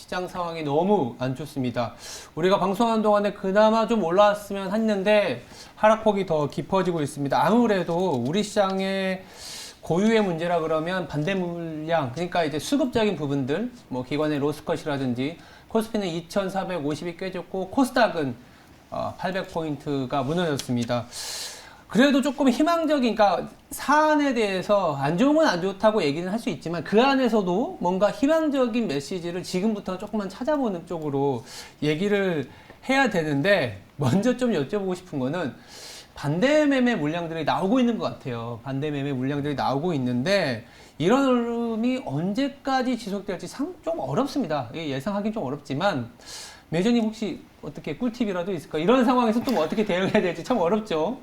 시장 상황이 너무 안 좋습니다. 우리가 방송하는 동안에 그나마 좀 올라왔으면 했는데 하락폭이 더 깊어지고 있습니다. 아무래도 우리 시장의 고유의 문제라 그러면 반대 물량, 그러니까 이제 수급적인 부분들, 뭐 기관의 로스컷이라든지 코스피는 2,450이 깨졌고 코스닥은 800포인트가 무너졌습니다. 그래도 조금 희망적인, 그러니까 사안에 대해서 안 좋으면 안 좋다고 얘기는 할 수 있지만 그 안에서도 뭔가 희망적인 메시지를 지금부터 조금만 찾아보는 쪽으로 얘기를 해야 되는데, 먼저 좀 여쭤보고 싶은 거는 반대 매매 물량들이 나오고 있는 것 같아요. 반대 매매 물량들이 나오고 있는데 이런 흐름이 언제까지 지속될지 좀 어렵습니다. 예상하기는 좀 어렵지만 매저님 혹시 어떻게 꿀팁이라도 있을까? 이런 상황에서 또 어떻게 대응해야 될지 참 어렵죠.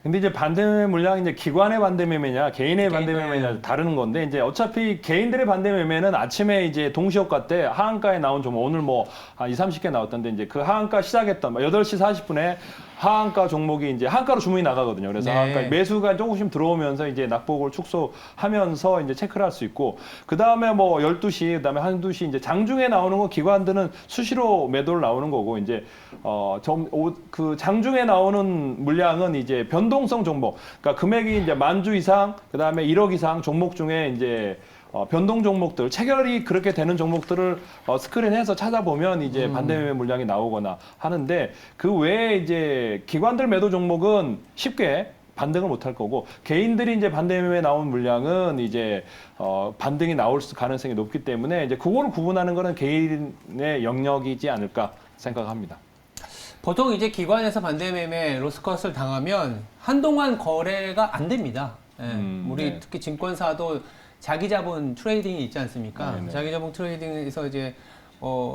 근데 이제 반대 매물량이 이제 기관의 반대 매매냐, 개인의 반대 매매냐 다르는 건데, 이제 어차피 개인들의 반대 매매는 아침에 이제 동시효과 때 하한가에 나온 종목, 오늘 뭐 한 20, 30개 나왔던데, 이제 그 하한가 시작했던 8시 40분에 하한가 종목이 이제 하한가로 주문이 나가거든요. 그래서 네. 하한가 매수가 조금씩 들어오면서 이제 낙폭을 축소하면서 이제 체크를 할 수 있고, 그 다음에 뭐 12시, 그 다음에 1~2시 이제 장중에 나오는 거 기관들은 수시로 매도를 나오는 거고, 이제 그 장중에 나오는 물량은 이제 변동성 종목, 그러니까 금액이 이제 10,000주 이상, 그 다음에 1억 이상 종목 중에 이제 변동 종목들, 체결이 그렇게 되는 종목들을 스크린해서 찾아보면 이제 반대 매매 물량이 나오거나 하는데, 그 외에 이제 기관들 매도 종목은 쉽게 반등을 못할 거고, 개인들이 이제 반대 매매 나온 물량은 이제 반등이 나올 가능성이 높기 때문에 이제 그거를 구분하는 거는 개인의 영역이지 않을까 생각합니다. 보통 이제 기관에서 반대 매매 로스컷을 당하면 한동안 거래가 안 됩니다. 예, 우리 네. 특히 증권사도 자기 자본 트레이딩이 있지 않습니까? 네네. 자기 자본 트레이딩에서 이제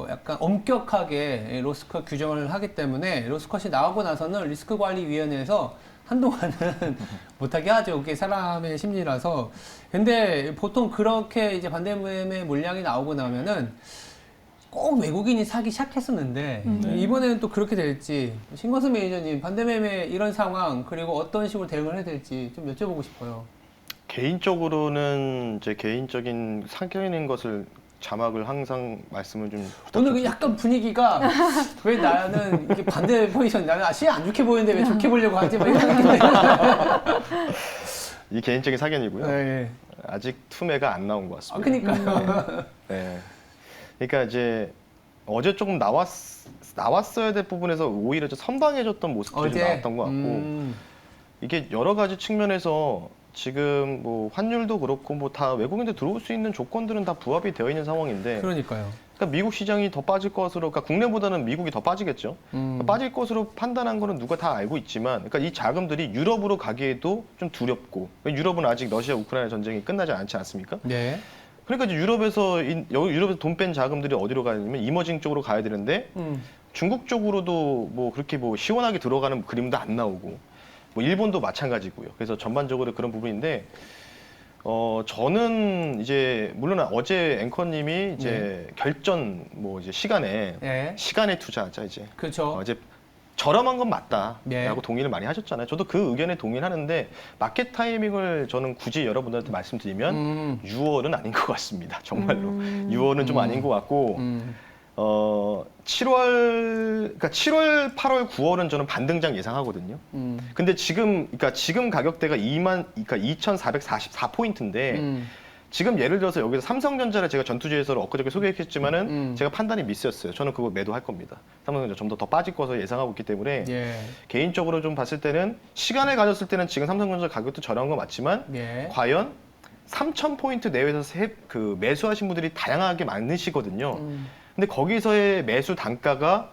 약간 엄격하게 로스컷 규정을 하기 때문에 로스컷이 나오고 나서는 리스크관리위원회에서 한동안은 못하게 하죠. 그게 사람의 심리라서. 근데 보통 그렇게 이제 반대 매매 물량이 나오고 나면은 꼭 외국인이 사기 시작했었는데 이번에는 또 그렇게 될지, 신건수 매니저님 반대 매매 이런 상황, 그리고 어떤 식으로 대응을 해야 될지 좀 여쭤보고 싶어요. 개인적으로는 제 개인적인 사견인 것을 자막을 항상 말씀을 좀 오늘 그 부탁드립니다. 약간 분위기가 왜 나는 이게 반대 포지션, 나는 시야 안 좋게 보이는데 왜 좋게 보려고 하지? 막 이런 느낌. 이 개인적인 사견이고요. 네. 아직 투매가 안 나온 것 아, 같습니다. 그니까요. 네. 그러니까 이제 어제 조금 나왔어야 될 부분에서 오히려 좀 선방해줬던 모습들이 좀 나왔던 것 같고, 이게 여러 가지 측면에서 지금 뭐 환율도 그렇고 뭐 다 외국인들 들어올 수 있는 조건들은 다 부합이 되어 있는 상황인데, 그러니까요. 그러니까 미국 시장이 더 빠질 것으로, 그러니까 국내보다는 미국이 더 빠지겠죠. 그러니까 빠질 것으로 판단한 거는 누가 다 알고 있지만, 그러니까 이 자금들이 유럽으로 가기에도 좀 두렵고, 유럽은 아직 러시아 우크라이나 전쟁이 끝나지 않지 않습니까? 네. 그러니까 이제 유럽에서 돈 뺀 자금들이 어디로 가냐면 이머징 쪽으로 가야 되는데, 중국 쪽으로도 뭐 그렇게 뭐 시원하게 들어가는 그림도 안 나오고, 뭐 일본도 마찬가지고요. 그래서 전반적으로 그런 부분인데, 저는 이제 물론 어제 앵커님이 이제 결전 뭐 이제 시간에 투자하자 이제. 그렇죠. 이제 저렴한 건 맞다라고 네. 동의를 많이 하셨잖아요. 저도 그 의견에 동의를 하는데, 마켓 타이밍을 저는 굳이 여러분들한테 말씀드리면 6월은 아닌 것 같습니다. 정말로 6월은 좀 아닌 것 같고, 7월, 8월, 9월은 저는 반등장 예상하거든요. 근데 그러니까 지금 가격대가 2,444포인트인데, 지금 예를 들어서 여기서 삼성전자를 제가 전투지에서 엊그저께 소개했지만은 제가 판단이 미스였어요. 저는 그거 매도할 겁니다. 삼성전자 좀 더 빠질 것을 예상하고 있기 때문에, 예. 개인적으로 좀 봤을 때는 시간을 가졌을 때는 지금 삼성전자 가격도 저렴한 건 맞지만, 예. 과연 3,000포인트 내외에서 매수하신 분들이 다양하게 많으시거든요. 근데 거기서의 매수 단가가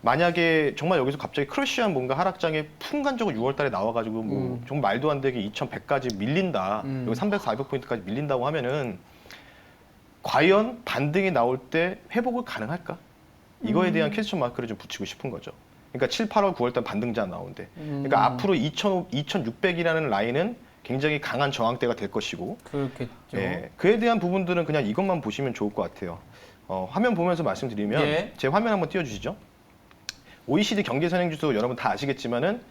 만약에 정말 여기서 갑자기 크러쉬한 뭔가 하락장에 순간적으로 6월 달에 나와가지고 뭐 정말 말도 안 되게 2,100까지 밀린다. 여기 300, 400포인트까지 밀린다고 하면은 과연 반등이 나올 때 회복을 가능할까? 이거에 대한 퀘스천 마크를 좀 붙이고 싶은 거죠. 그러니까 7, 8월, 9월 달 반등자 나오는데. 그러니까 앞으로 2,600이라는 라인은 굉장히 강한 저항대가 될 것이고. 그렇겠죠. 예, 그에 대한 부분들은 그냥 이것만 보시면 좋을 것 같아요. 화면 보면서 말씀드리면, 예. 제 화면 한번 띄워주시죠. OECD 경제선행지수 여러분 다 아시겠지만은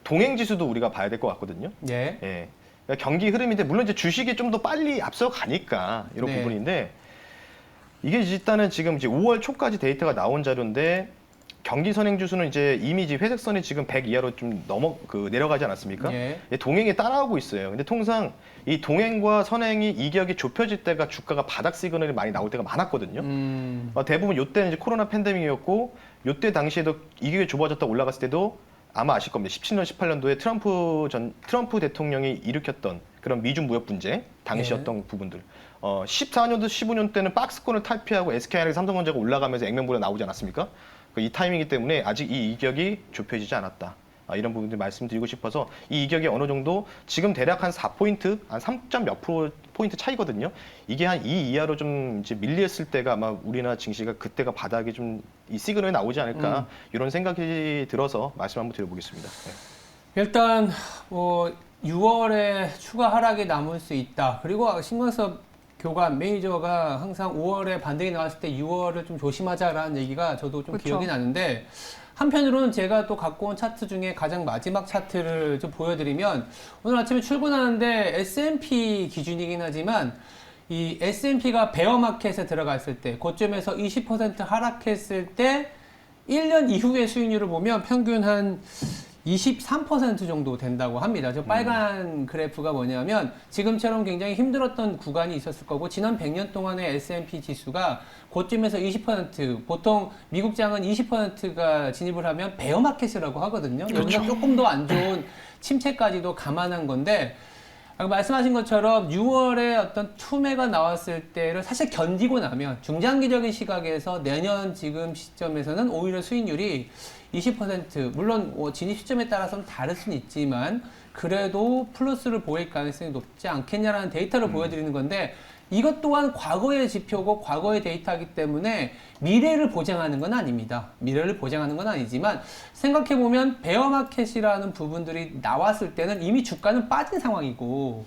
동행지수도 우리가 봐야 될 것 같거든요. 예. 예. 그러니까 경기 흐름인데, 물론 이제 주식이 좀 더 빨리 앞서 가니까 이런 네. 부분인데, 이게 일단은 지금 이제 5월 초까지 데이터가 나온 자료인데 경기 선행 지수는 이제 이미 이제 회색선이 지금 100 이하로 좀 내려가지 않았습니까? 예. 동행에 따라오고 있어요. 근데 통상 이 동행과 선행이 이격이 좁혀질 때가 주가가 바닥 시그널이 많이 나올 때가 많았거든요. 대부분 요때는 이제 코로나 팬데믹이었고 요때 당시에도 이격이 좁아졌다 올라갔을 때도 아마 아실 겁니다. 17년, 18년도에 트럼프 대통령이 일으켰던 그런 미중 무역 분쟁 당시였던 부분들. 14년도, 15년 때는 박스권을 탈피하고 SK하이닉스, 삼성전자가 올라가면서 액면보다 나오지 않았습니까? 이 타이밍이기 때문에 아직 이 이격이 좁혀지지 않았다. 이런 부분들 말씀드리고 싶어서 이 이격이 어느 정도 지금 대략 한 4포인트, 한 3점 몇 포인트 차이거든요. 이게 한 2 이하로 좀 이제 밀렸을 때가 아마 우리나라 증시가 그때가 바닥이 좀 이 시그널이 나오지 않을까 이런 생각이 들어서 말씀 한번 드려보겠습니다. 네. 일단 6월에 추가 하락이 남을 수 있다. 그리고 신광섭 교관 매니저가 항상 5월에 반등이 나왔을 때 6월을 좀 조심하자라는 얘기가 저도 좀 그쵸. 기억이 나는데 한편으로는 제가 또 갖고 온 차트 중에 가장 마지막 차트를 좀 보여드리면 오늘 아침에 출근하는데 S&P 기준이긴 하지만 이 S&P가 베어마켓에 들어갔을 때 고점에서 20% 하락했을 때 1년 이후의 수익률을 보면 평균 한 23% 정도 된다고 합니다. 저 빨간 그래프가 뭐냐면 지금처럼 굉장히 힘들었던 구간이 있었을 거고 지난 100년 동안의 S&P 지수가 고점에서 20% 보통 미국장은 20%가 진입을 하면 베어마켓이라고 하거든요. 여기서 조금 더 안 좋은 침체까지도 감안한 건데 아까 말씀하신 것처럼 6월에 어떤 투매가 나왔을 때를 사실 견디고 나면 중장기적인 시각에서 내년 지금 시점에서는 오히려 수익률이 20% 물론 진입 시점에 따라서는 다를 수는 있지만 그래도 플러스를 보일 가능성이 높지 않겠냐라는 데이터를 보여드리는 건데 이것 또한 과거의 지표고 과거의 데이터이기 때문에 미래를 보장하는 건 아닙니다. 미래를 보장하는 건 아니지만 생각해보면 베어마켓이라는 부분들이 나왔을 때는 이미 주가는 빠진 상황이고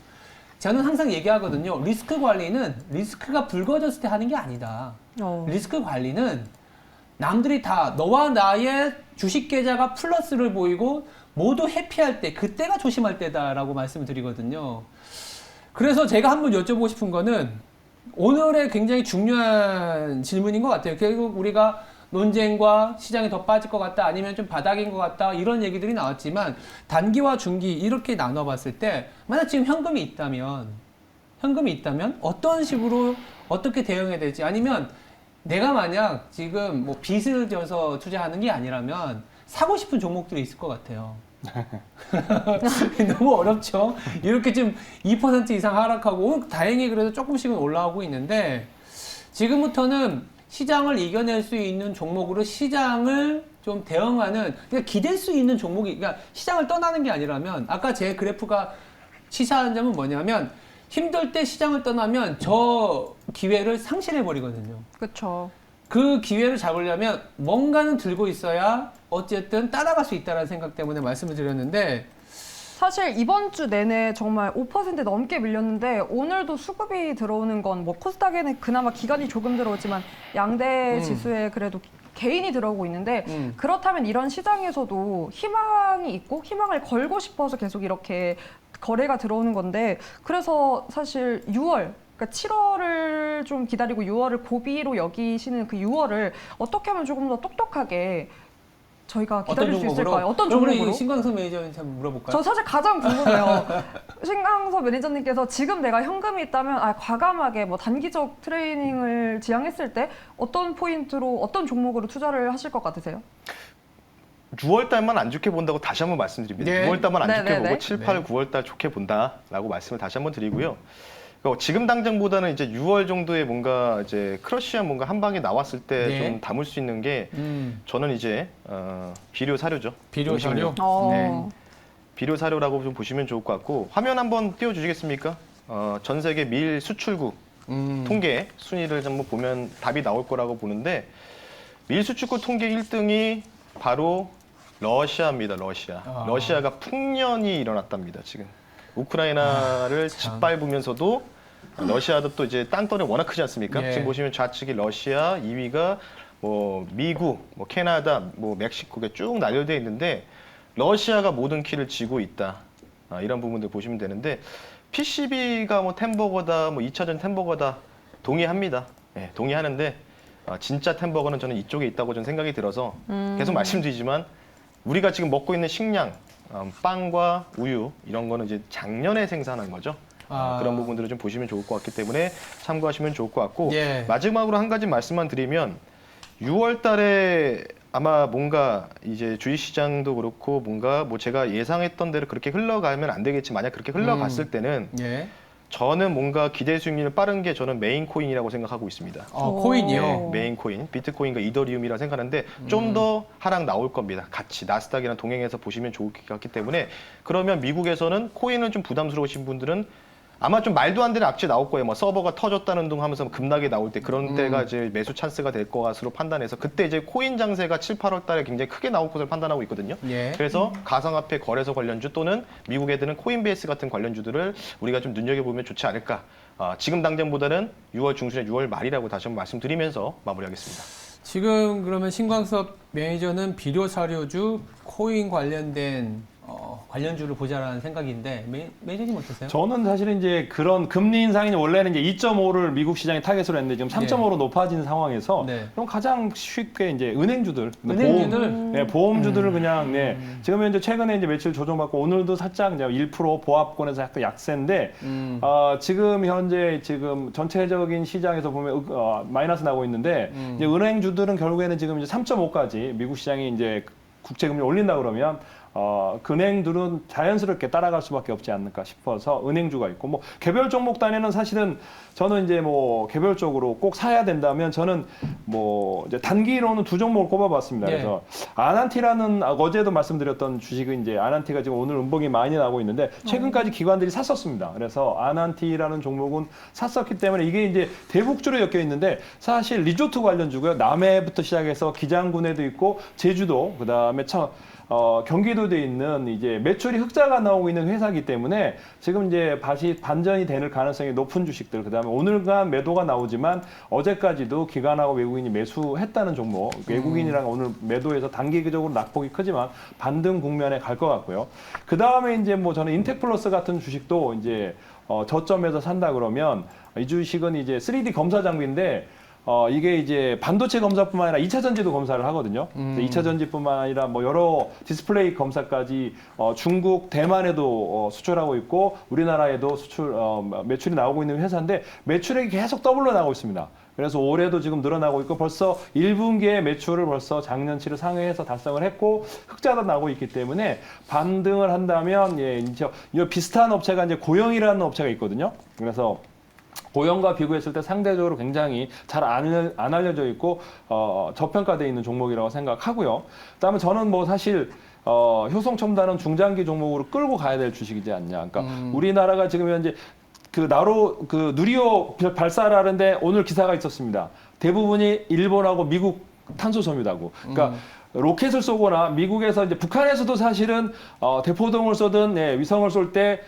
저는 항상 얘기하거든요. 리스크 관리는 리스크가 불거졌을 때 하는 게 아니다. 리스크 관리는 남들이 다 너와 나의 주식 계좌가 플러스를 보이고 모두 해피할 때 그때가 조심할 때다라고 말씀을 드리거든요. 그래서 제가 한번 여쭤보고 싶은 거는 오늘의 굉장히 중요한 질문인 것 같아요. 결국 우리가 논쟁과 시장이 더 빠질 것 같다 아니면 좀 바닥인 것 같다 이런 얘기들이 나왔지만 단기와 중기 이렇게 나눠봤을 때 만약 지금 현금이 있다면 어떤 식으로 어떻게 대응해야 될지 아니면 내가 만약 지금 뭐 빚을 져서 투자하는 게 아니라면 사고 싶은 종목들이 있을 것 같아요. 너무 어렵죠? 이렇게 좀 2% 이상 하락하고 다행히 그래도 조금씩은 올라오고 있는데 지금부터는 시장을 이겨낼 수 있는 종목으로 시장을 좀 대응하는 그러니까 기댈 수 있는 종목이 그러니까 시장을 떠나는 게 아니라면 아까 제 그래프가 시사하는 점은 뭐냐면 힘들 때 시장을 떠나면 저 기회를 상실해 버리거든요. 그렇죠. 그 기회를 잡으려면 뭔가는 들고 있어야 어쨌든 따라갈 수 있다는 생각 때문에 말씀을 드렸는데 사실 이번 주 내내 정말 5% 넘게 밀렸는데 오늘도 수급이 들어오는 건 뭐 코스닥에는 그나마 기간이 조금 들어오지만 양대 지수에 그래도 개인이 들어오고 있는데 그렇다면 이런 시장에서도 희망이 있고 희망을 걸고 싶어서 계속 이렇게 거래가 들어오는 건데 그래서 사실 6월 그러니까 7월을 좀 기다리고 6월을 고비로 여기시는 그 6월을 어떻게 하면 조금 더 똑똑하게 저희가 기다릴 수 있을까요? 어떤 종목으로? 우리 신광섭 매니저한테 한번 물어볼까요? 저 사실 가장 궁금해요. 신광섭 매니저님께서 지금 내가 현금이 있다면 과감하게 뭐 단기적 트레이닝을 지향했을 때 어떤 포인트로 어떤 종목으로 투자를 하실 것 같으세요? 6월달만 안 좋게 본다고 다시 한번 말씀드립니다. 네. 6월달만 안 좋게 네네네. 보고 7, 8, 9월달 좋게 본다라고 말씀을 다시 한번 드리고요. 지금 당장보다는 이제 6월 정도에 뭔가 이제 크러쉬한 뭔가 한 방에 나왔을 때 좀 네. 담을 수 있는 게 저는 이제 비료 사료죠. 비료 사료? 네. 비료 사료라고 좀 보시면 좋을 것 같고 화면 한번 띄워주시겠습니까? 전 세계 밀 수출국 통계 순위를 한번 보면 답이 나올 거라고 보는데 밀 수출국 통계 1등이 바로 러시아입니다. 러시아. 러시아가 풍년이 일어났답니다. 지금. 우크라이나를 짓밟으면서도 러시아도 또 이제 땅덩이 워낙 크지 않습니까? 예. 지금 보시면 좌측이 러시아, 2위가 뭐 미국, 뭐 캐나다, 뭐 멕시코가 쭉 나열되어 있는데 러시아가 모든 키를 쥐고 있다. 이런 부분들 보시면 되는데 PCB가 뭐 템버거다, 뭐 2차전 템버거다 동의합니다. 예, 동의하는데 진짜 템버거는 저는 이쪽에 있다고 저는 생각이 들어서 계속 말씀드리지만 우리가 지금 먹고 있는 식량, 빵과 우유 이런 거는 이제 작년에 생산한 거죠. 그런 부분들을 좀 보시면 좋을 것 같기 때문에 참고하시면 좋을 것 같고 예. 마지막으로 한 가지 말씀만 드리면 6월 달에 아마 뭔가 이제 주식시장도 그렇고 뭔가 뭐 제가 예상했던 대로 그렇게 흘러가면 안 되겠지 만약 그렇게 흘러갔을 때는 예. 저는 뭔가 기대 수익률 빠른 게 저는 메인 코인이라고 생각하고 있습니다. 코인이요. 네, 메인 코인, 비트코인과 이더리움이라 생각하는데 좀 더 하락 나올 겁니다. 같이 나스닥이랑 동행해서 보시면 좋을 것 같기 때문에 그러면 미국에서는 코인은 좀 부담스러우신 분들은 아마 좀 말도 안 되는 악재 나올 거예요. 뭐 서버가 터졌다는 둥 하면서 급락이 나올 때 그런 때가 이제 매수 찬스가 될 것으로 판단해서 그때 이제 코인 장세가 7, 8월 달에 굉장히 크게 나올 것으로 판단하고 있거든요. 예. 그래서 가상화폐 거래소 관련주 또는 미국 애들은 코인베이스 같은 관련주들을 우리가 좀 눈여겨보면 좋지 않을까. 지금 당장보다는 6월 중순에 6월 말이라고 다시 한번 말씀드리면서 마무리하겠습니다. 지금 그러면 신광섭 매니저는 비료 사료주, 코인 관련된 관련주를 보자라는 생각인데 매니저님 어떠세요? 저는 사실은 이제 그런 금리 인상이 원래는 이제 2.5를 미국 시장에 타겟으로 했는데 지금 3.5로 높아진 상황에서 네. 그럼 가장 쉽게 이제 은행주들, 은행주들? 보험주들을 그냥 지금 현재 최근에 이제 매출 조정받고 오늘도 살짝 이제 1% 보합권에서 약간 약세인데 지금 현재 지금 전체적인 시장에서 보면 마이너스 나고 있는데 이제 은행주들은 결국에는 지금 이제 3.5까지 미국 시장이 이제 국채금리 올린다 그러면 은행들은 자연스럽게 따라갈 수밖에 없지 않을까 싶어서 은행주가 있고 뭐 개별 종목 단위는 사실은 저는 이제 뭐 개별적으로 꼭 사야 된다면 저는 뭐 이제 단기로는 두 종목을 꼽아봤습니다. 예. 그래서 아난티라는 어제도 말씀드렸던 주식은 이제 아난티가 지금 오늘 음봉이 많이 나고 있는데 최근까지 기관들이 샀었습니다. 그래서 아난티라는 종목은 샀었기 때문에 이게 이제 대북주로 엮여 있는데 사실 리조트 관련주고요. 남해부터 시작해서 기장군에도 있고 제주도 그다음에 경기도에 있는 이제 매출이 흑자가 나오고 있는 회사이기 때문에 지금 이제 반전이 되는 가능성이 높은 주식들, 그 다음에 오늘간 매도가 나오지만 어제까지도 기관하고 외국인이 매수했다는 종목, 외국인이랑 오늘 매도해서 단기적으로 낙폭이 크지만 반등 국면에 갈 것 같고요. 그 다음에 이제 뭐 저는 인텍플러스 같은 주식도 이제 저점에서 산다 그러면 이 주식은 이제 3D 검사 장비인데 이게 이제 반도체 검사뿐만 아니라 2차 전지도 검사를 하거든요. 2차 전지뿐만 아니라 뭐 여러 디스플레이 검사까지 중국, 대만에도 수출하고 있고 우리나라에도 매출이 나오고 있는 회사인데 매출액이 계속 더블로 나오고 있습니다. 그래서 올해도 지금 늘어나고 있고 벌써 1분기에 매출을 벌써 작년치를 상회해서 달성을 했고 흑자도 나고 있기 때문에 반등을 한다면 이제 비슷한 업체가 이제 고영이라는 업체가 있거든요. 그래서 고영과 비교했을 때 상대적으로 굉장히 잘 안 알려져 있고 저평가되어 있는 종목이라고 생각하고요. 그다음에 저는 뭐 사실 효성첨단은 중장기 종목으로 끌고 가야 될 주식이지 않냐. 그러니까 우리나라가 지금 현재 누리호 발사를 하는데 오늘 기사가 있었습니다. 대부분이 일본하고 미국 탄소 섬유다고. 그러니까 로켓을 쏘거나 미국에서 이제 북한에서도 사실은 대포동을 쏘든 위성을 쏠 때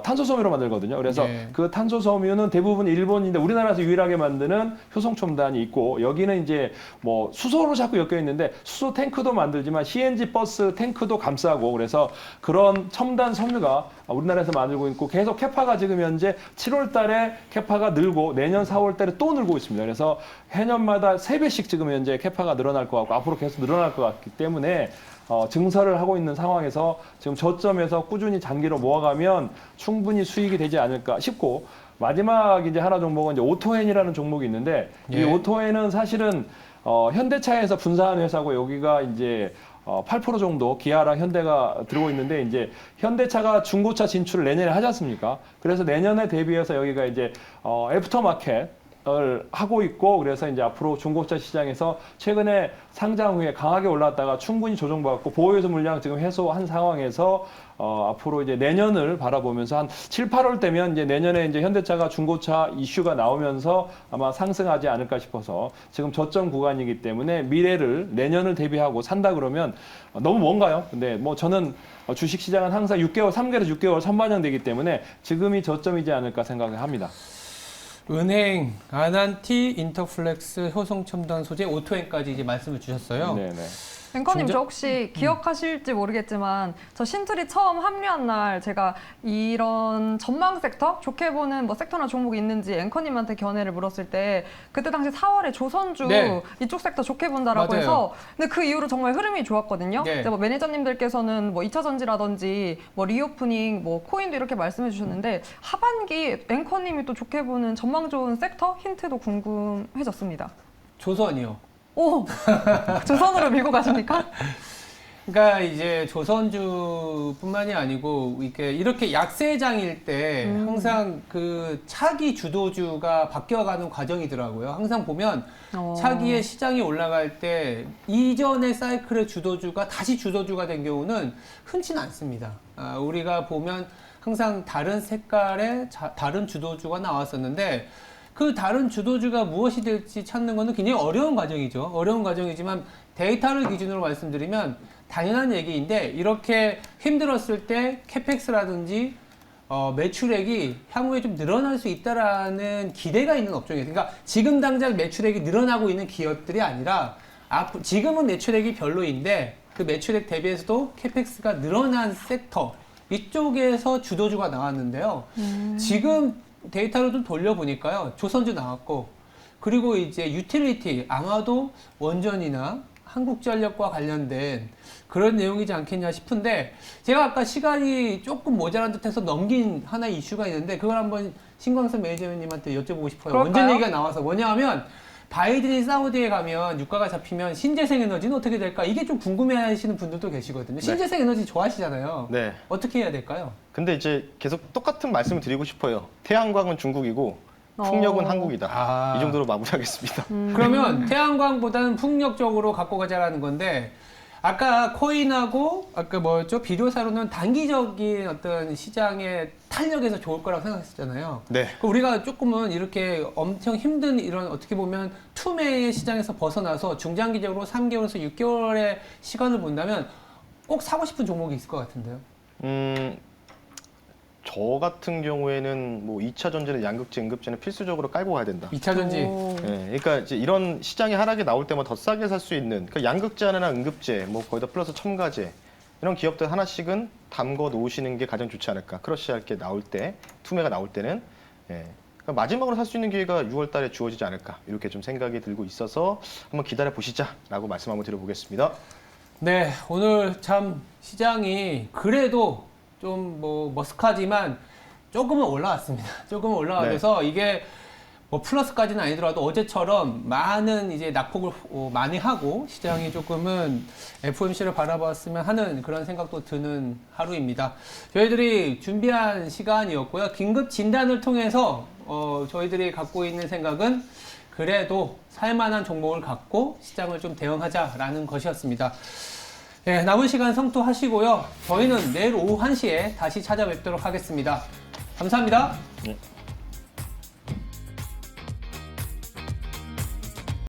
탄소 섬유로 만들거든요. 그래서 그 탄소 섬유는 대부분 일본인데 우리나라에서 유일하게 만드는 효성첨단이 있고 여기는 이제 뭐 수소로 자꾸 엮여 있는데 수소 탱크도 만들지만 CNG 버스 탱크도 감싸고 그래서 그런 첨단 섬유가 우리나라에서 만들고 있고 계속 캐파가 지금 현재 7월 달에 캐파가 늘고 내년 4월 달에 또 늘고 있습니다. 그래서 해년마다 3배씩 지금 현재 캐파가 늘어날 것 같고 앞으로 계속 늘어날 것 같기 때문에 증설을 하고 있는 상황에서 지금 저점에서 꾸준히 장기로 모아가면 충분히 수익이 되지 않을까 싶고 마지막 이제 하나 종목은 이제 오토엔이라는 종목이 있는데 이 오토엔은 사실은 현대차에서 분사한 회사고 여기가 이제 8% 정도 기아랑 현대가 들어오고 있는데 이제 현대차가 중고차 진출을 내년에 하지 않습니까? 그래서 내년에 대비해서 여기가 이제 애프터마켓 을 하고 있고 그래서 이제 앞으로 중고차 시장에서 최근에 상장 후에 강하게 올랐다가 충분히 조정받고 보호요소 물량 지금 해소한 상황에서 앞으로 이제 내년을 바라보면서 한 7, 8월 되면 이제 내년에 이제 현대차가 중고차 이슈가 나오면서 아마 상승하지 않을까 싶어서 지금 저점 구간이기 때문에 내년을 대비하고 산다 그러면 너무 먼가요? 근데 뭐 저는 주식 시장은 항상 3개월에서 6개월 선반영되기 때문에 지금이 저점이지 않을까 생각을 합니다. 은행, 아난티, 인터플렉스, 효성첨단 소재, 오토엔까지 이제 말씀을 주셨어요. 네네. 앵커님 중자- 저 혹시 기억하실지 모르겠지만 저 신투리 처음 합류한 날 제가 이런 전망 섹터 좋게 보는 뭐 섹터나 종목이 있는지 앵커님한테 견해를 물었을 때 그때 당시 4월에 조선주 네. 이쪽 섹터 좋게 본다라고 맞아요. 해서 근데 그 이후로 정말 흐름이 좋았거든요. 네. 이제 뭐 매니저님들께서는 뭐 2차 전지라든지 뭐 리오프닝 뭐 코인도 이렇게 말씀해 주셨는데 하반기 앵커님이 또 좋게 보는 전망 좋은 섹터 힌트도 궁금해졌습니다. 조선이요. 오 조선으로 밀고 가십니까? 그러니까 이제 조선주뿐만이 아니고 이렇게 약세장일 때 항상 그 차기 주도주가 바뀌어가는 과정이더라고요. 항상 보면 차기의 시장이 올라갈 때 이전의 사이클의 주도주가 다시 주도주가 된 경우는 흔치는 않습니다. 우리가 보면 항상 다른 색깔의 다른 주도주가 나왔었는데 그 다른 주도주가 무엇이 될지 찾는 것은 굉장히 어려운 과정이죠. 어려운 과정이지만 데이터를 기준으로 말씀드리면 당연한 얘기인데 이렇게 힘들었을 때 캐펙스라든지 매출액이 향후에 좀 늘어날 수 있다라는 기대가 있는 업종이에요. 그러니까 지금 당장 매출액이 늘어나고 있는 기업들이 아니라 지금은 매출액이 별로인데 그 매출액 대비해서도 캐펙스가 늘어난 섹터 이쪽에서 주도주가 나왔는데요. 지금 데이터를 좀 돌려보니까요. 조선주 나왔고 그리고 이제 유틸리티 아마도 원전이나 한국전력과 관련된 그런 내용이지 않겠냐 싶은데 제가 아까 시간이 조금 모자란 듯해서 넘긴 하나의 이슈가 있는데 그걸 한번 신광선 매니저님한테 여쭤보고 싶어요. 그럴까요? 원전 얘기가 나와서 뭐냐하면 바이든이 사우디에 가면 유가가 잡히면 신재생 에너지는 어떻게 될까? 이게 좀 궁금해하시는 분들도 계시거든요. 신재생 에너지 좋아하시잖아요. 네. 어떻게 해야 될까요? 근데 이제 계속 똑같은 말씀을 드리고 싶어요. 태양광은 중국이고 풍력은 한국이다. 아. 이 정도로 마무리하겠습니다. 그러면 태양광보다는 풍력적으로 갖고 가자라는 건데 아까 코인하고 아까 뭐였죠? 비료사로는 단기적인 어떤 시장의 탄력에서 좋을 거라고 생각했었잖아요. 네. 우리가 조금은 이렇게 엄청 힘든 이런 어떻게 보면 투매의 시장에서 벗어나서 중장기적으로 3개월에서 6개월의 시간을 본다면 꼭 사고 싶은 종목이 있을 것 같은데요. 저 같은 경우에는 뭐 2차 전지는 양극재, 응급재는 필수적으로 깔고 가야 된다. 2차 전지. 오. 예, 그러니까 이제 이런 시장의 하락이 나올 때마다 더 싸게 살 수 있는 그러니까 양극재나 응급재, 뭐 거기다 플러스 첨가제 이런 기업들 하나씩은 담궈 놓으시는 게 가장 좋지 않을까. 크러쉬할 게 나올 때, 투매가 나올 때는 그러니까 마지막으로 살 수 있는 기회가 6월달에 주어지지 않을까 이렇게 좀 생각이 들고 있어서 한번 기다려 보시자라고 말씀 한번 드려보겠습니다. 네, 오늘 참 시장이 그래도 좀 뭐 머쓱하지만 조금은 올라왔습니다. 조금은 올라와서 이게 뭐 플러스까지는 아니더라도 어제처럼 많은 이제 낙폭을 많이 하고 시장이 조금은 FOMC를 바라봤으면 하는 그런 생각도 드는 하루입니다. 저희들이 준비한 시간이었고요. 긴급 진단을 통해서 저희들이 갖고 있는 생각은 그래도 살만한 종목을 갖고 시장을 좀 대응하자라는 것이었습니다. 네, 남은 시간 성투하시고요. 저희는 내일 오후 1시에 다시 찾아뵙도록 하겠습니다. 감사합니다. 네.